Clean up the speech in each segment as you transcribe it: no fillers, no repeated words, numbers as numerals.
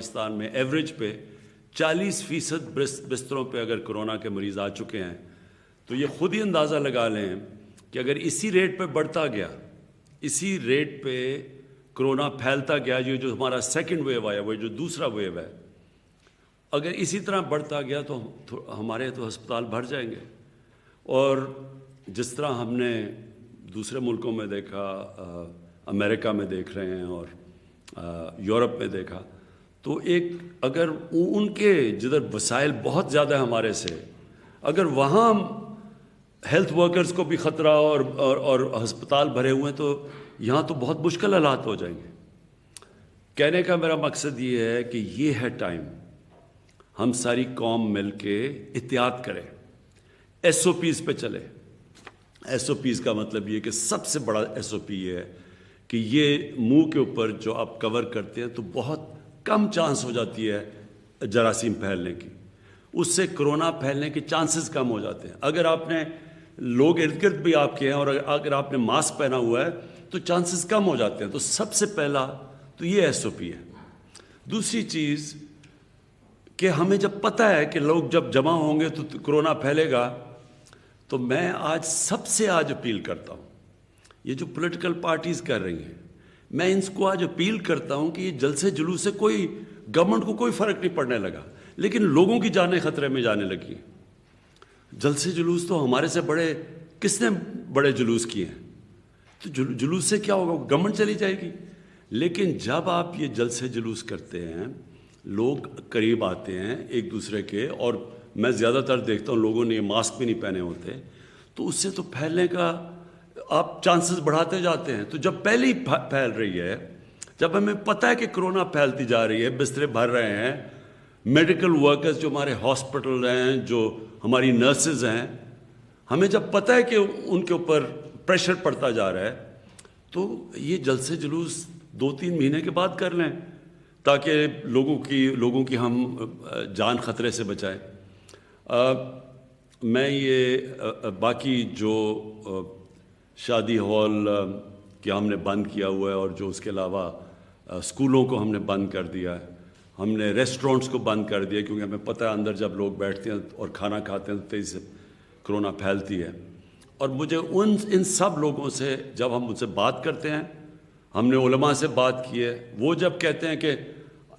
پاکستان میں ایوریج پہ 40% بستروں پہ اگر کرونا کے مریض آ چکے ہیں تو یہ خود ہی اندازہ لگا لیں کہ اگر اسی ریٹ پہ بڑھتا گیا، اسی ریٹ پہ کرونا پھیلتا گیا، یہ جو ہمارا سیکنڈ ویو آیا، وہ جو دوسرا ویو ہے، اگر اسی طرح بڑھتا گیا تو ہمارے تو ہسپتال بھر جائیں گے۔ اور جس طرح ہم نے دوسرے ملکوں میں دیکھا، امریکہ میں دیکھ رہے ہیں اور یورپ میں دیکھا، تو ایک اگر ان کے جدھر وسائل بہت زیادہ ہیں ہمارے سے، اگر وہاں ہیلتھ ورکرز کو بھی خطرہ اور ہسپتال بھرے ہوئے ہیں تو یہاں تو بہت مشکل حالات ہو جائیں گے۔ کہنے کا میرا مقصد یہ ہے کہ یہ ہے ٹائم، ہم ساری قوم مل کے احتیاط کریں، ایس او پیز پہ چلے۔ ایس او پیز کا مطلب یہ کہ سب سے بڑا ایس او پی یہ ہے کہ یہ منہ کے اوپر جو آپ کور کرتے ہیں تو بہت کم چانس ہو جاتی ہے جراثیم پھیلنے کی، اس سے کرونا پھیلنے کے چانسز کم ہو جاتے ہیں۔ اگر آپ نے لوگ ارد گرد بھی آپ کے ہیں اور اگر آپ نے ماسک پہنا ہوا ہے تو چانسز کم ہو جاتے ہیں۔ تو سب سے پہلا تو یہ ایس او پی ہے۔ دوسری چیز کہ ہمیں جب پتہ ہے کہ لوگ جب جمع ہوں گے تو کرونا پھیلے گا، تو میں سب سے اپیل کرتا ہوں، یہ جو پولیٹیکل پارٹیز کر رہی ہیں، میں ان کو اپیل کرتا ہوں کہ یہ جلسے جلوس سے کوئی گورنمنٹ کو کوئی فرق نہیں پڑنے لگا، لیکن لوگوں کی جانیں خطرے میں جانے لگی ہیں۔ جلسے جلوس تو ہمارے سے بڑے کس نے بڑے جلوس کیے ہیں؟ تو جلوس سے کیا ہوگا؟ گورنمنٹ چلی جائے گی۔ لیکن جب آپ یہ جلسے جلوس کرتے ہیں، لوگ قریب آتے ہیں ایک دوسرے کے، اور میں زیادہ تر دیکھتا ہوں لوگوں نے یہ ماسک بھی نہیں پہنے ہوتے، تو اس سے تو پھیلنے کا آپ چانسز بڑھاتے جاتے ہیں۔ تو جب پہلے ہی پھیل رہی ہے، جب ہمیں پتہ ہے کہ کرونا پھیلتی جا رہی ہے، بسترے بھر رہے ہیں، میڈیکل ورکرز جو ہمارے ہاسپٹل ہیں، جو ہماری نرسز ہیں، ہمیں جب پتہ ہے کہ ان کے اوپر پریشر پڑتا جا رہا ہے، تو یہ جلسے جلوس 2-3 مہینے کے بعد کر لیں تاکہ لوگوں کی ہم جان خطرے سے بچائیں۔ میں یہ باقی جو شادی ہال کہ ہم نے بند کیا ہوا ہے، اور جو اس کے علاوہ اسکولوں کو ہم نے بند کر دیا ہے، ہم نے ریسٹورنٹس کو بند کر دیا، کیونکہ ہمیں پتہ ہے اندر جب لوگ بیٹھتے ہیں اور کھانا کھاتے ہیں تو تیزی سے کرونا پھیلتی ہے۔ اور مجھے ان سب لوگوں سے جب ہم ان سے بات کرتے ہیں، ہم نے علماء سے بات کی ہے، وہ جب کہتے ہیں کہ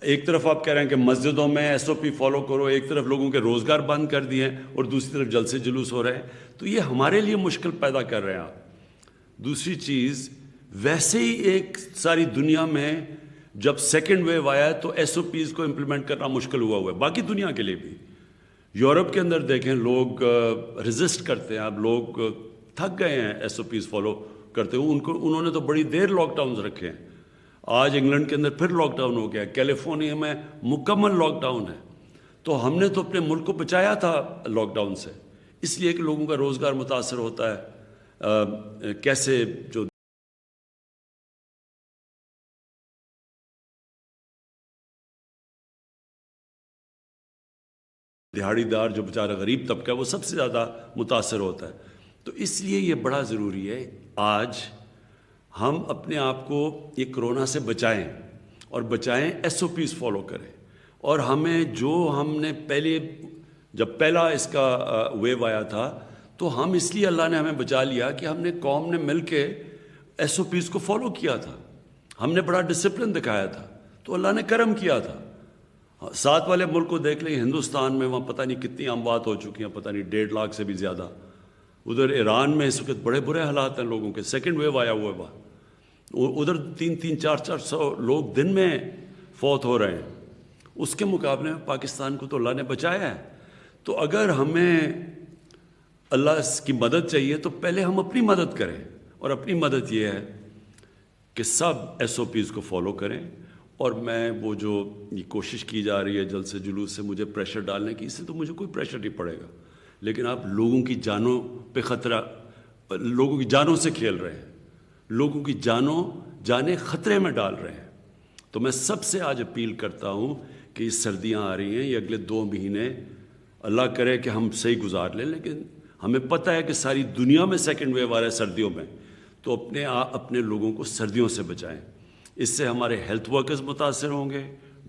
ایک طرف آپ کہہ رہے ہیں کہ مسجدوں میں ایس او پی فالو کرو، ایک طرف لوگوں کے روزگار بند کر دیے ہیں اور دوسری طرف جلسے جلوس ہو رہے ہیں، تو یہ ہمارے لیے مشکل پیدا کر رہے ہیں آپ۔ دوسری چیز، ویسے ہی ایک ساری دنیا میں جب سیکنڈ ویو آیا تو ایس او پیز کو امپلیمنٹ کرنا مشکل ہوا ہے، باقی دنیا کے لیے بھی۔ یورپ کے اندر دیکھیں، لوگ ریزسٹ کرتے ہیں، اب لوگ تھک گئے ہیں ایس او پیز فالو کرتے ہوئے، انہوں نے تو بڑی دیر لاک ڈاؤنز رکھے ہیں۔ آج انگلینڈ کے اندر پھر لاک ڈاؤن ہو گیا، کیلیفورنیا میں مکمل لاک ڈاؤن ہے۔ تو ہم نے تو اپنے ملک کو بچایا تھا لاک ڈاؤن سے، اس لیے کہ لوگوں کا روزگار متاثر ہوتا ہے۔ کیسے جو دیہڑی دار جو بیچارہ غریب طبقہ ہے وہ سب سے زیادہ متاثر ہوتا ہے۔ تو اس لیے یہ بڑا ضروری ہے آج ہم اپنے آپ کو یہ کرونا سے بچائیں، اور بچائیں ایس او پیز فالو کریں۔ اور ہمیں جو ہم نے جب پہلا اس کا ویو آیا تھا تو ہم اس لیے اللہ نے ہمیں بچا لیا کہ ہم نے قوم نے مل کے ایس او پیز کو فالو کیا تھا، ہم نے بڑا ڈسپلن دکھایا تھا، تو اللہ نے کرم کیا تھا۔ ساتھ والے ملک کو دیکھ لیں، ہندوستان میں وہاں پتہ نہیں کتنی اموات ہو چکی ہیں، پتہ نہیں 1.5 لاکھ سے بھی زیادہ۔ ادھر ایران میں اس وقت بڑے برے حالات ہیں لوگوں کے، سیکنڈ ویو آیا ہوا ہے وہاں، ادھر 300 400 لوگ دن میں فوت ہو رہے ہیں۔ اس کے مقابلے میں پاکستان کو تو اللہ نے بچایا ہے۔ تو اگر ہمیں اللہ کی مدد چاہیے تو پہلے ہم اپنی مدد کریں، اور اپنی مدد یہ ہے کہ سب ایس او پیز کو فالو کریں۔ اور میں وہ جو یہ کوشش کی جا رہی ہے جلسے جلوس سے مجھے پریشر ڈالنے کی، اس سے تو مجھے کوئی پریشر نہیں پڑے گا، لیکن آپ لوگوں کی جانوں پہ خطرہ، لوگوں کی جانوں سے کھیل رہے ہیں، لوگوں کی جانیں خطرے میں ڈال رہے ہیں۔ تو میں سب سے آج اپیل کرتا ہوں کہ یہ سردیاں آ رہی ہیں، یہ اگلے 2 مہینے اللہ کرے کہ ہم صحیح گزار لیں، لیکن ہمیں پتہ ہے کہ ساری دنیا میں سیکنڈ ویو آ رہا ہے سردیوں میں، تو اپنے لوگوں کو سردیوں سے بچائیں۔ اس سے ہمارے ہیلتھ ورکرز متاثر ہوں گے،